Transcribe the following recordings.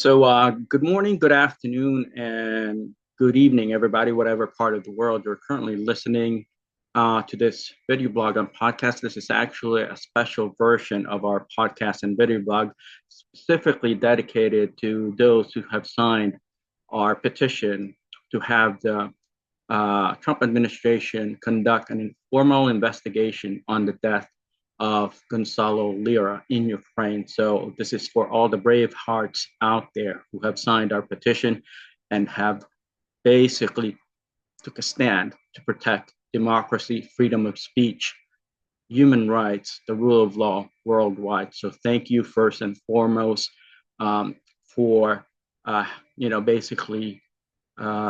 Good morning, good afternoon, and good evening, everybody, whatever part of the world you're currently listening to this video blog and podcast. This is actually a special version of our podcast and video blog, specifically dedicated to those who have signed our petition to have the Trump administration conduct an informal investigation on the death of Gonzalo Lira in Ukraine. So this is for all the brave hearts out there who have signed our petition and have basically took a stand to protect democracy, freedom of speech, human rights, the rule of law worldwide. So thank you first and foremost for uh, basically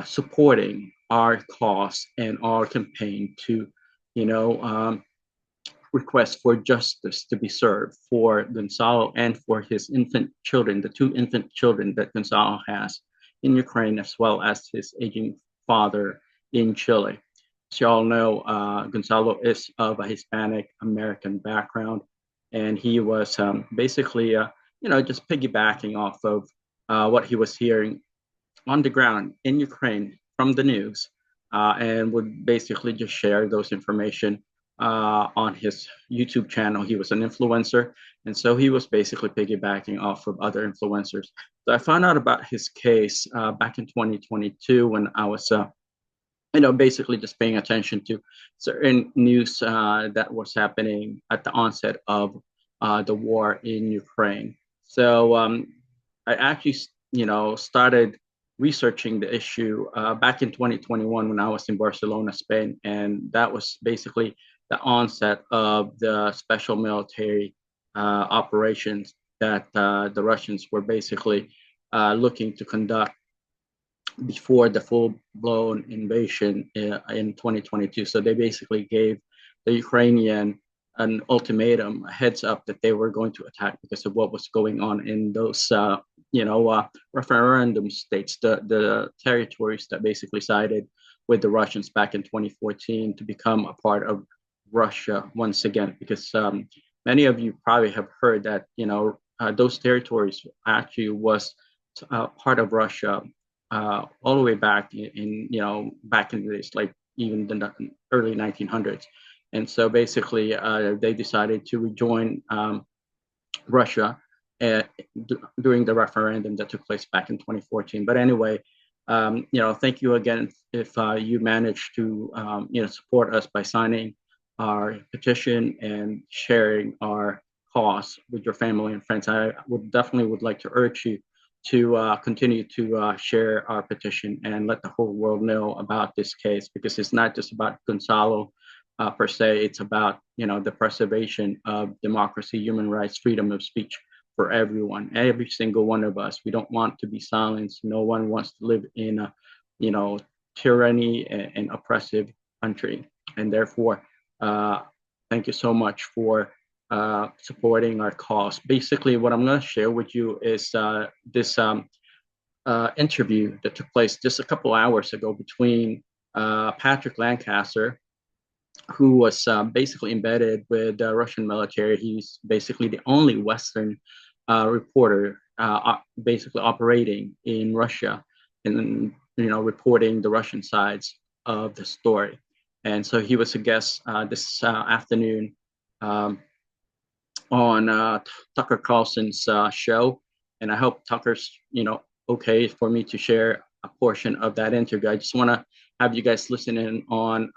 supporting our cause and our campaign to, you know, request for justice to be served for Gonzalo and for his infant children, the two infant children that Gonzalo has in Ukraine, as well as his aging father in Chile. As you all know, Gonzalo is of a Hispanic American background, and he was basically, just piggybacking off of what he was hearing on the ground in Ukraine from the news, and would basically just share those information on his YouTube channel. He was an influencer, and so he was basically piggybacking off of other influencers. So I found out about his case back in 2022 when I was, basically just paying attention to certain news that was happening at the onset of the war in Ukraine. So I actually, started researching the issue back in 2021 when I was in Barcelona, Spain, and that was basically the onset of the special military operations that the Russians were basically looking to conduct before the full-blown invasion in 2022. So they basically gave the Ukrainian an ultimatum, a heads up that they were going to attack because of what was going on in those, referendum states, the territories that basically sided with the Russians back in 2014 to become a part of Russia once again. Because many of you probably have heard that, those territories actually was part of Russia all the way back back in the days, like even the early 1900s. And so basically, they decided to rejoin Russia during the referendum that took place back in 2014. But anyway, thank you again if you managed to, support us by signing our petition and sharing our cause with your family and friends. I would like to urge you to continue to share our petition and let the whole world know about this case, because it's not just about Gonzalo per se. It's about the preservation of democracy, human rights, freedom of speech for everyone, every single one of us. We don't want to be silenced. No one wants to live in a tyranny and oppressive country. And therefore, thank you so much for supporting our cause. Basically, what I'm going to share with you is this interview that took place just a couple hours ago between Patrick Lancaster, who was basically embedded with the Russian military. He's basically the only Western reporter basically operating in Russia and reporting the Russian sides of the story. And so he was a guest this afternoon on Tucker Carlson's show, and I hope Tucker's okay for me to share a portion of that interview. I just want to have you guys listen in on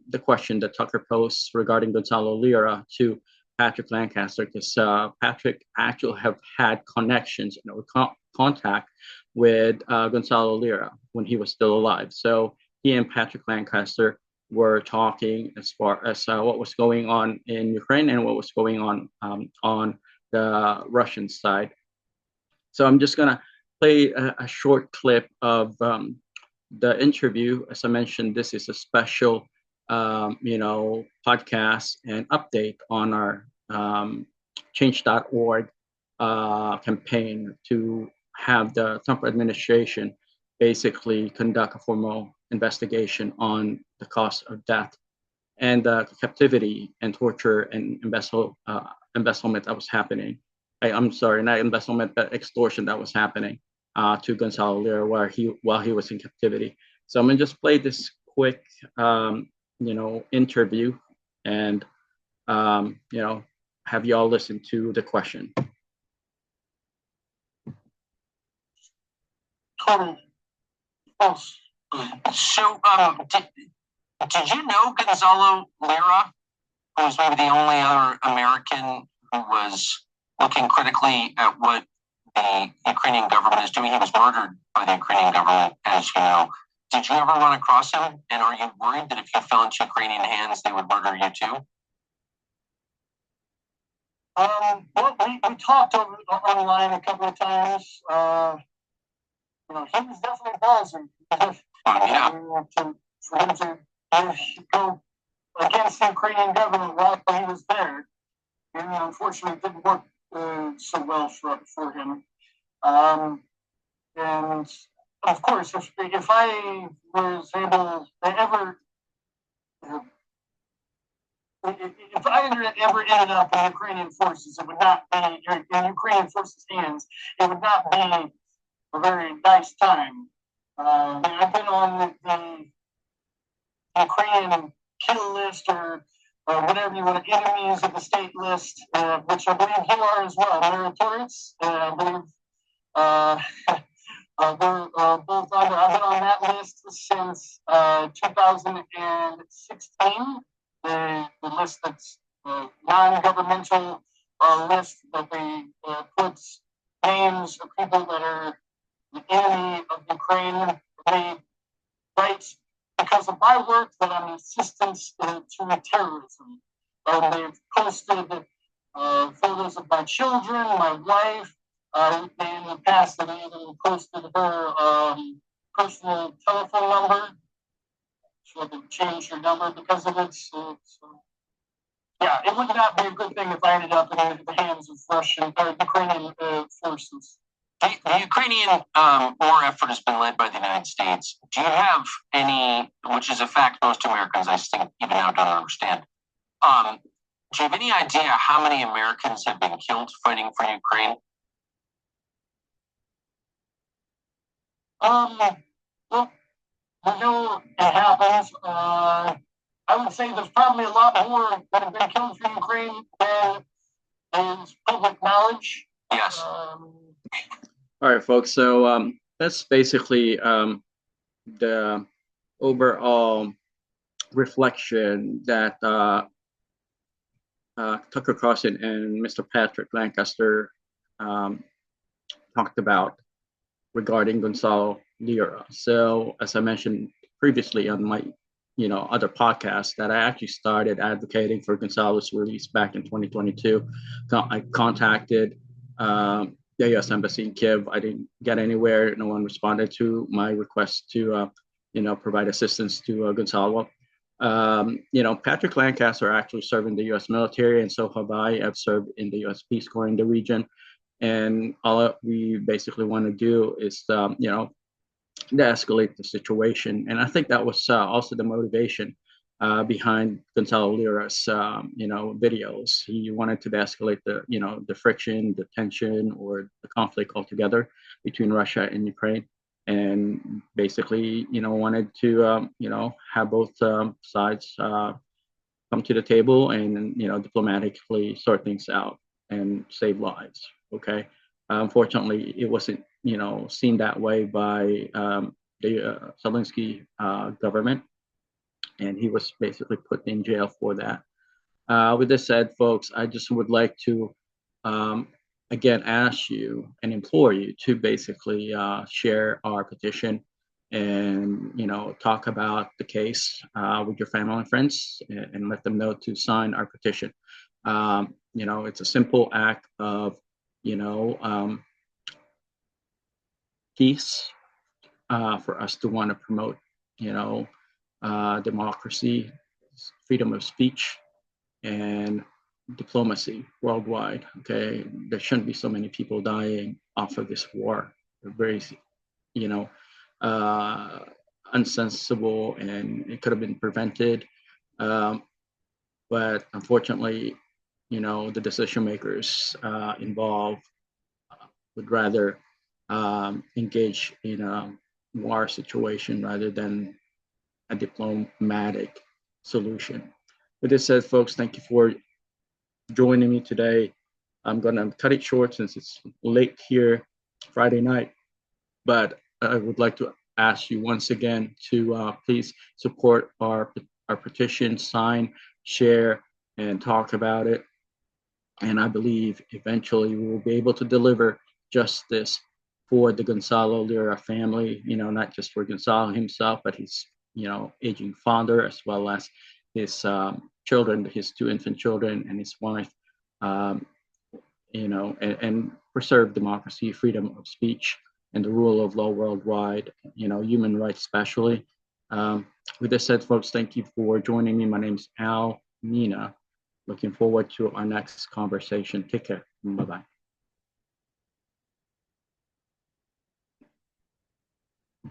the question that Tucker posed regarding Gonzalo Lira to Patrick Lancaster, because Patrick actually have had connections, contact with Gonzalo Lira when he was still alive. So he and Patrick Lancaster were talking as far as what was going on in Ukraine and what was going on the Russian side. So I'm just gonna play a short clip of the interview. As I mentioned, this is a special, podcast and update on our change.org campaign to have the Trump administration basically conduct a formal investigation on the cause of death and the captivity and torture and embezzlement that was happening. I'm sorry, not embezzlement, but extortion that was happening to Gonzalo Lira while he was in captivity. So I'm gonna just play this quick, interview, and have you all listen to the question. So, did you know Gonzalo Lira, who was maybe the only other American who was looking critically at what the Ukrainian government is doing? He was murdered by the Ukrainian government, as you know. Did you ever run across him? And are you worried that if you fell into Ukrainian hands, they would murder you too? Well, we talked online a couple of times. He was definitely ballsy. Yeah. For him to go against the Ukrainian government while he was there, and unfortunately, it didn't work so well for him. And of course, if I was able to ever if I ever ended up in Ukrainian forces, it would not be in Ukrainian forces' hands. It would not be a very nice time. I've been on the Ukrainian kill list or whatever you want, enemies of the state list, which I believe you are as well. Meritorious, I believe. We're both under. I've been on that list since 2016. The list that's non-governmental list that they puts names of people that are the enemy of Ukraine. They write because of my work that I'm an assistance to terrorism. They've posted photos of my children, my wife. In the past, they even posted her personal telephone number. She had to change her number because of it. So, yeah, it would not be a good thing if I ended up in the hands of Russian or Ukrainian forces. The Ukrainian war effort has been led by the United States. Do you have any, which is a fact most Americans, I think, even now don't understand, do you have any idea how many Americans have been killed fighting for Ukraine? Well, I know it happens. I would say there's probably a lot more that have been killed for Ukraine than is public knowledge. Yes. All right, folks. So that's basically the overall reflection that Tucker Carlson and Mr. Patrick Lancaster talked about regarding Gonzalo Lira. So, as I mentioned previously on my, other podcasts, that I actually started advocating for Gonzalo's release back in 2022. I contacted the U.S. Embassy in Kiev. I didn't get anywhere. No one responded to my request to, provide assistance to Gonzalo. Patrick Lancaster actually served in the U.S. military, and so have I. I've served in the U.S. Peace Corps in the region. And all we basically want to do is, de-escalate the situation. And I think that was also the motivation behind Gonzalo Lira's, videos. He wanted to de-escalate the friction, the tension, or the conflict altogether between Russia and Ukraine. And basically, wanted to, have both sides come to the table and, diplomatically sort things out and save lives. Okay. Unfortunately, it wasn't, seen that way by the Zelensky government, and he was basically put in jail for that. With this said, folks, I just would like to again ask you and implore you to basically share our petition and talk about the case with your family and friends and let them know to sign our petition. It's a simple act of peace for us to want to promote, democracy, freedom of speech, and diplomacy worldwide. Okay, there shouldn't be so many people dying off of this war. They're very, unsensible, and it could have been prevented. But unfortunately, the decision makers involved would rather engage in a war situation rather than a diplomatic solution. With this said, folks, thank you for joining me today. I'm going to cut it short since it's late here, Friday night, but I would like to ask you once again to please support our petition, sign, share, and talk about it. And I believe eventually we will be able to deliver justice for the Gonzalo Lira family, not just for Gonzalo himself, but his, aging father, as well as his children, his two infant children, and his wife, um, and preserve democracy, freedom of speech, and the rule of law worldwide, human rights especially. With this said, folks, thank you for joining me. My name is Al Mina. Looking forward to our next conversation. Take care. Bye-bye.